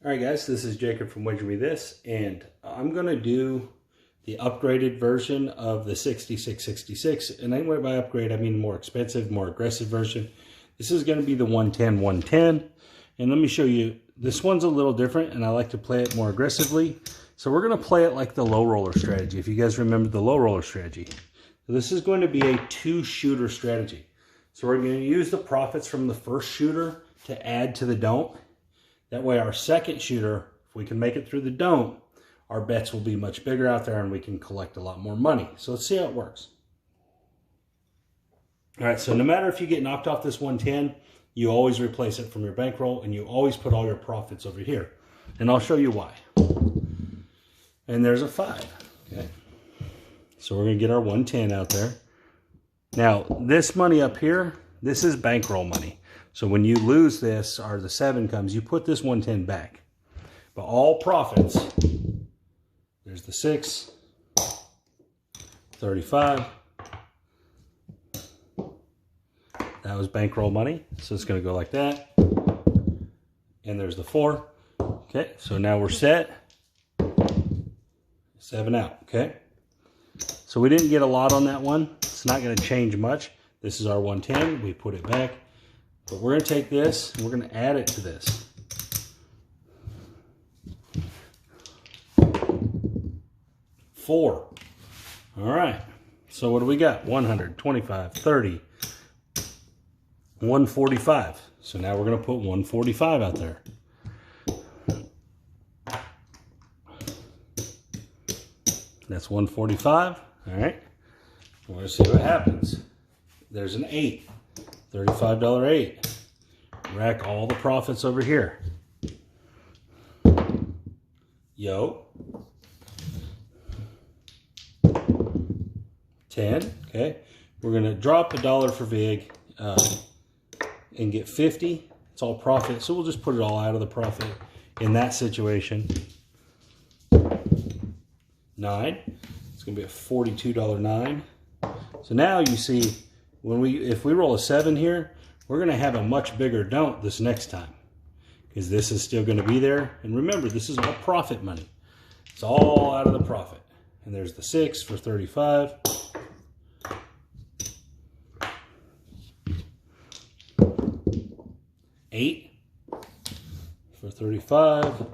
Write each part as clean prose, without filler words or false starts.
All right, guys, this is Jacob from Wager Me This, and I'm going to do the upgraded version of the 6666. And anyway, by upgrade, I mean more expensive, more aggressive version. This is going to be the 110. And let me show you, this one's a little different, and I like to play it more aggressively. So we're going to play it like the low roller strategy, if you guys remember the low roller strategy. So this is going to be a two-shooter strategy. So we're going to use the profits from the first shooter to add to the don't. That way our second shooter, if we can make it through the don't, our bets will be much bigger out there and we can collect a lot more money. So let's see how it works. All right, so no matter if you get knocked off this 110, you always replace it from your bankroll and you always put all your profits over here. And I'll show you why. And there's a 5, okay? So we're gonna get our 110 out there. Now, this money up here, this is bankroll money. So when you lose this, or the 7 comes, you put this 110 back. But all profits, there's the 6, 35. That was bankroll money, so it's going to go like that. And there's the 4. Okay, so now we're set. 7 out, okay? So we didn't get a lot on that one. It's not going to change much. This is our 110. We put it back. But we're going to take this and we're going to add it to this. Four. All right. So what do we got? 100, 25, 30, 145. So now we're going to put 145 out there. That's 145. All right. We're going to see what happens. There's an 8. $35 8. Rack all the profits over here. Yo. 10. Okay. We're going to drop $1 for VIG and get 50. It's all profit. So we'll just put it all out of the profit in that situation. 9. It's going to be a $42 9. So now you see, if we roll a 7 here, we're going to have a much bigger don't this next time, because this is still going to be there. And remember, this is all profit money. It's all out of the profit. And there's the 6 for 35. $8 for 35.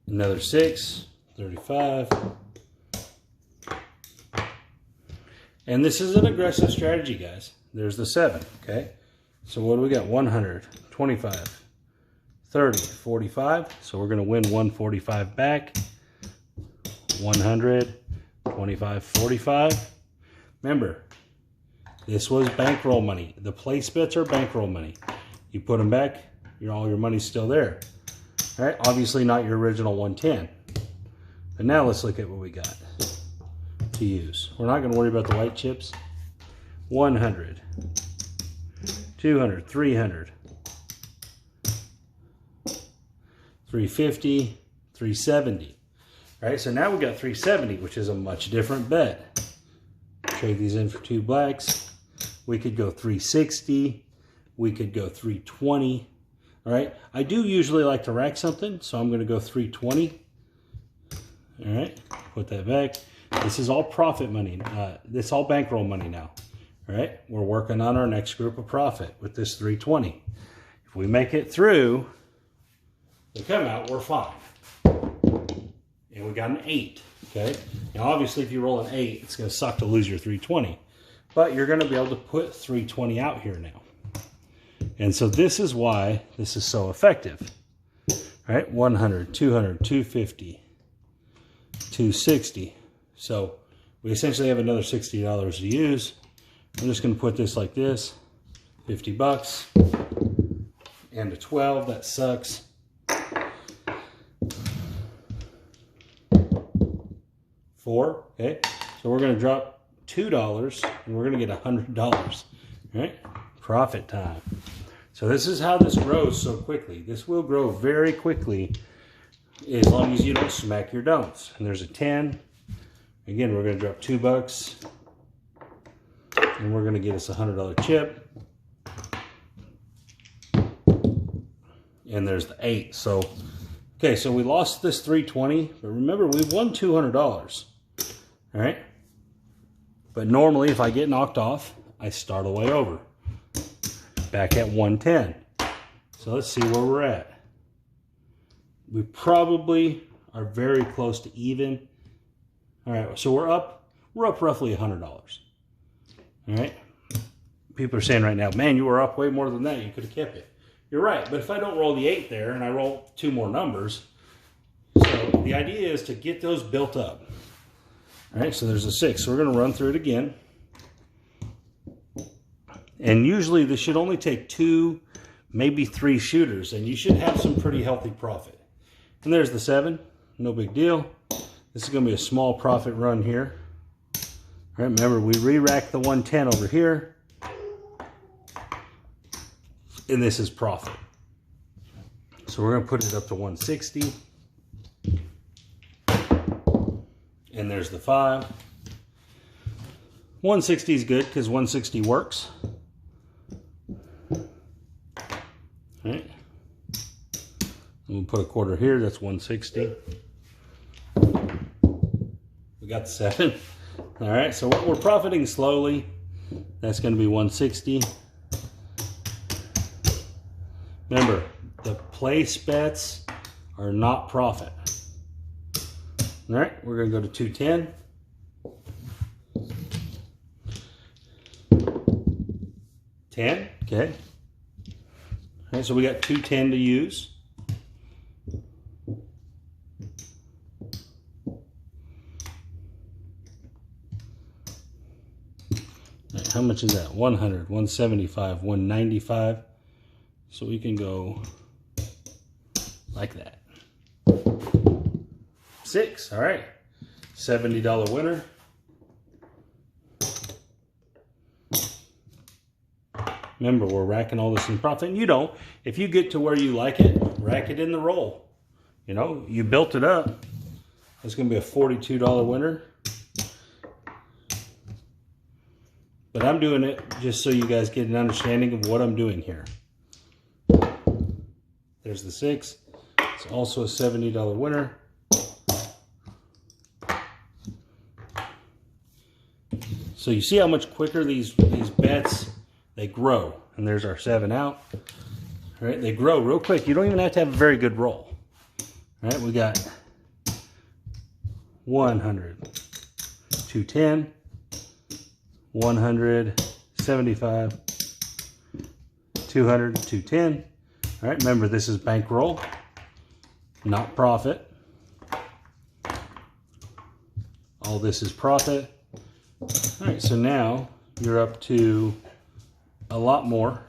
Another 6, 35. And this is an aggressive strategy, guys. There's the 7, okay? So what do we got? 100, 25, 30, 45. So we're going to win 145 back. 100, 25, 45. Remember, this was bankroll money. The place bets are bankroll money. You put them back, all your money's still there. All right, obviously not your original 110. But now let's look at what we got to use. We're not going to worry about the white chips. 100, 200, 300, 350, 370. All right, so now we got 370, which is a much different bet. Trade these in for 2 blacks. We could go 360. We could go 320. All right, I do usually like to rack something, so I'm going to go 320. All right, put that back. This is all profit money. This is all bankroll money now. All right, we're working on our next group of profit with this 320. If we make it through the come out, we're fine. And we got an 8. Okay. Now, obviously, if you roll an 8, it's going to suck to lose your 320, but you're going to be able to put 320 out here now. And so this is why this is so effective. All right, 100, 200, 250, 260. So we essentially have another $60 to use. I'm just going to put this like this, 50 bucks, and a 12. That sucks. $4. Okay, so we're going to drop $2, and we're going to get $100. All right, profit time. So this is how this grows so quickly. This will grow very quickly as long as you don't smack your don'ts. And there's a 10. Again, we're going to drop $2. And we're going to get us a $100 chip. And there's the 8. So, okay, so we lost this 320, but remember, we won $200. All right? But normally, if I get knocked off, I start all the way over. Back at 110. So let's see where we're at. We probably are very close to even. All right, so we're up roughly $100. All right? People are saying right now, man, you were up way more than that. You could have kept it. You're right, but if I don't roll the 8 there and I roll 2 more numbers, so the idea is to get those built up. All right, so there's a 6. So we're going to run through it again. And usually this should only take 2, maybe 3 shooters, and you should have some pretty healthy profit. And there's the 7. No big deal. This is going to be a small profit run here. All right, remember, we re-racked the 110 over here. And this is profit. So we're going to put it up to 160. And there's the 5. 160 is good because 160 works. All right. I'm going to put a quarter here. That's 160. We got the 7. All right. So we're profiting slowly. That's going to be 160. Remember, the place bets are not profit. All right, we're going to go to 210. Okay. All right, so we got 210 to use. All right, how much is that? 100, 175, 195. So we can go like that. 6, all right. $70 winner. Remember, we're racking all this in profit. And you don't. If you get to where you like it, rack it in the roll. You know, you built it up. It's going to be a $42 winner. But I'm doing it just so you guys get an understanding of what I'm doing here. There's the 6. It's also a $70 winner. So you see how much quicker these bets, they grow. And there's our 7 out. All right, they grow real quick. You don't even have to have a very good roll. All right, we got 100, 210, 100, 75, 200, 210. All right, remember this is bankroll, not profit. All this is profit. All right, so now you're up to a lot more.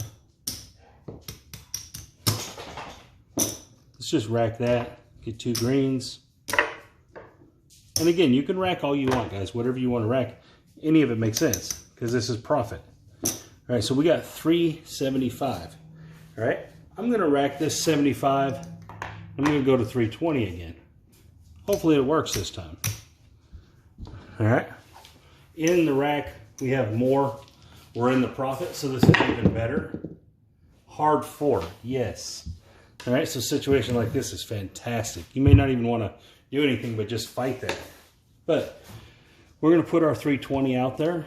Let's just rack that, get 2 greens. And again, you can rack all you want, guys, whatever you want to rack. Any of it makes sense because this is profit. All right, so we got 375. All right, I'm going to rack this 75. I'm going to go to 320 again. Hopefully it works this time. All right, in the rack, we have more. We're in the profit, so this is even better. Hard 4, yes. All right, so a situation like this is fantastic. You may not even want to do anything but just fight that. But we're going to put our 320 out there.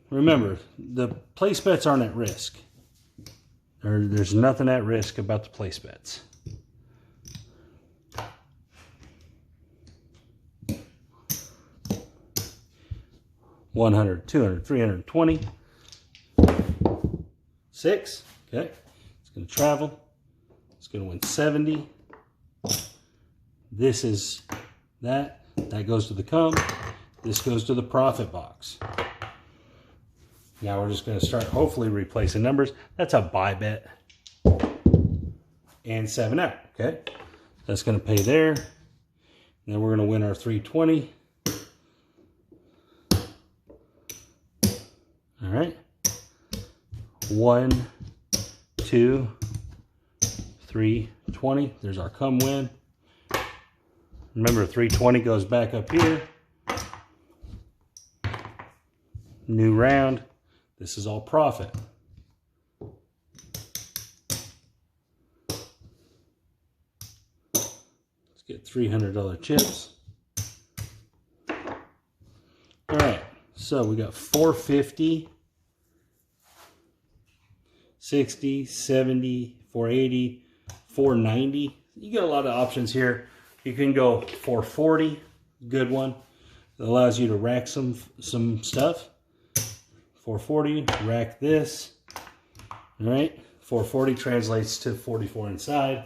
Remember, the place bets aren't at risk. There's nothing at risk about the place bets. $100, $200, $320. 6, okay. It's going to travel. It's going to win 70. This is that. That goes to the come. This goes to the profit box. Now we're just going to start hopefully replacing numbers. That's a buy bet. And 7 out, okay. That's going to pay there. And then we're going to win our 320. All right. 1, 2, 3, 20. There's our come win. Remember, 320 goes back up here. New round. This is all profit. Get $300 chips. All right, so we got 450, 60, 70, 480, 490. You get a lot of options here. You can go 440, good one. It allows you to rack some stuff. 440, rack this. All right, 440 translates to 44 inside.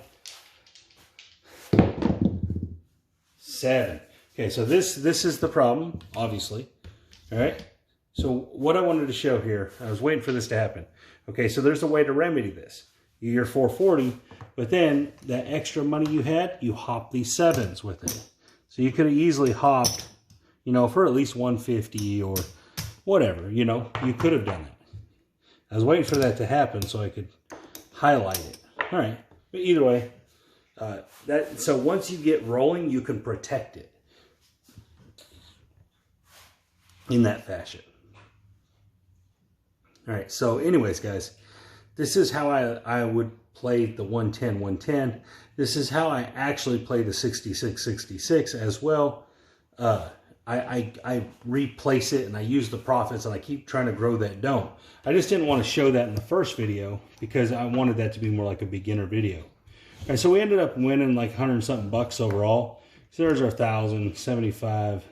7. Okay, so this is the problem, obviously. All right, so what I wanted to show here, I was waiting for this to happen. Okay, so there's a way to remedy this. You're 440, but then that extra money you had, you hop these 7s with it. So you could have easily hopped, you know, for at least 150 or whatever, you know, you could have done it. I was waiting for that to happen so I could highlight it. All right, but either way, so once you get rolling, you can protect it in that fashion. All right, so anyways, guys, this is how I would play the 110, 110. This is how I actually play the 66, 66 as well. I replace it and I use the profits and I keep trying to grow that dome. I just didn't want to show that in the first video because I wanted that to be more like a beginner video. All right, so we ended up winning like 100 something bucks overall. So there's our 1,000, 75,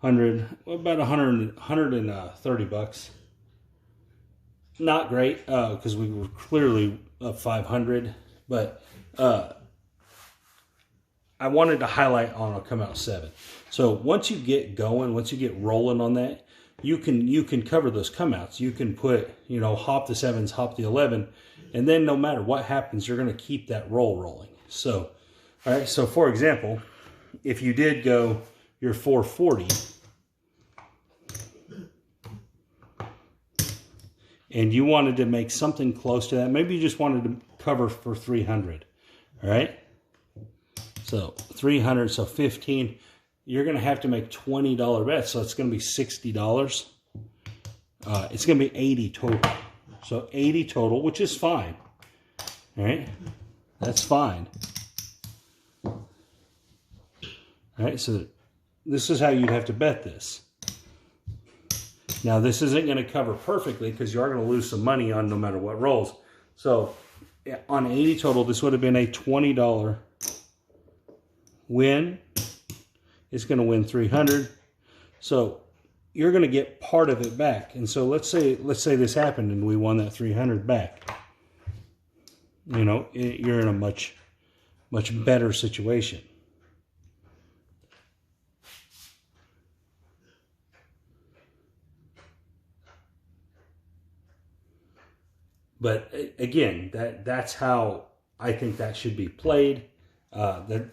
100, about 130 bucks. Not great because we were clearly up 500, but I wanted to highlight on a come out 7. So once you get going, once you get rolling on that, you can cover those come outs. You can put, you know, hop the 7s, hop the 11, and then no matter what happens, you're going to keep that roll rolling. So, all right. So for example, if you did go your 440. And you wanted to make something close to that. Maybe you just wanted to cover for 300. All right. So 300, so 15. You're going to have to make $20 bets. So it's going to be $60. It's going to be 80 total. So 80 total, which is fine. All right. That's fine. All right. So this is how you'd have to bet this. Now, this isn't going to cover perfectly because you are going to lose some money on no matter what rolls. So, on 80 total, this would have been a $20 win. It's going to win 300. So, you're going to get part of it back. And so, let's say this happened and we won that 300 back. You know, you're in a much better situation. But again, that's how I think that should be played. That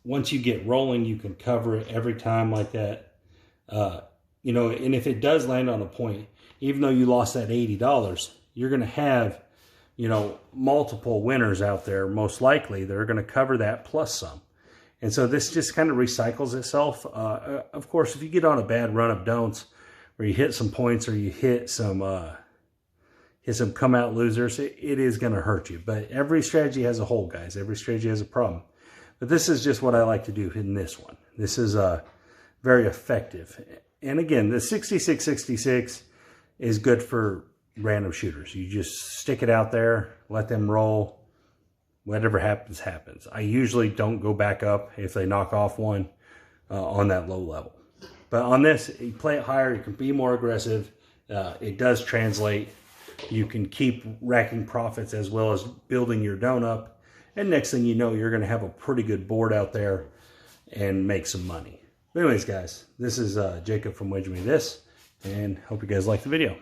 once you get rolling, you can cover it every time like that. You know, and if it does land on a point, even though you lost that $80, you're going to have, you know, multiple winners out there, most likely, that are going to cover that plus some. And so this just kind of recycles itself. Of course, if you get on a bad run of don'ts, where you hit some points or you hit some come out losers, it is going to hurt you. But every strategy has a hole, guys. Every strategy has a problem. But this is just what I like to do in this one. This is very effective. And again, the 66-66 is good for random shooters. You just stick it out there, let them roll. Whatever happens, happens. I usually don't go back up if they knock off one on that low level. But on this, you play it higher, you can be more aggressive. It does translate. You can keep racking profits as well as building your dome up. And next thing you know, you're going to have a pretty good board out there and make some money. But anyways, guys, this is Jacob from Wager Me This, and hope you guys like the video.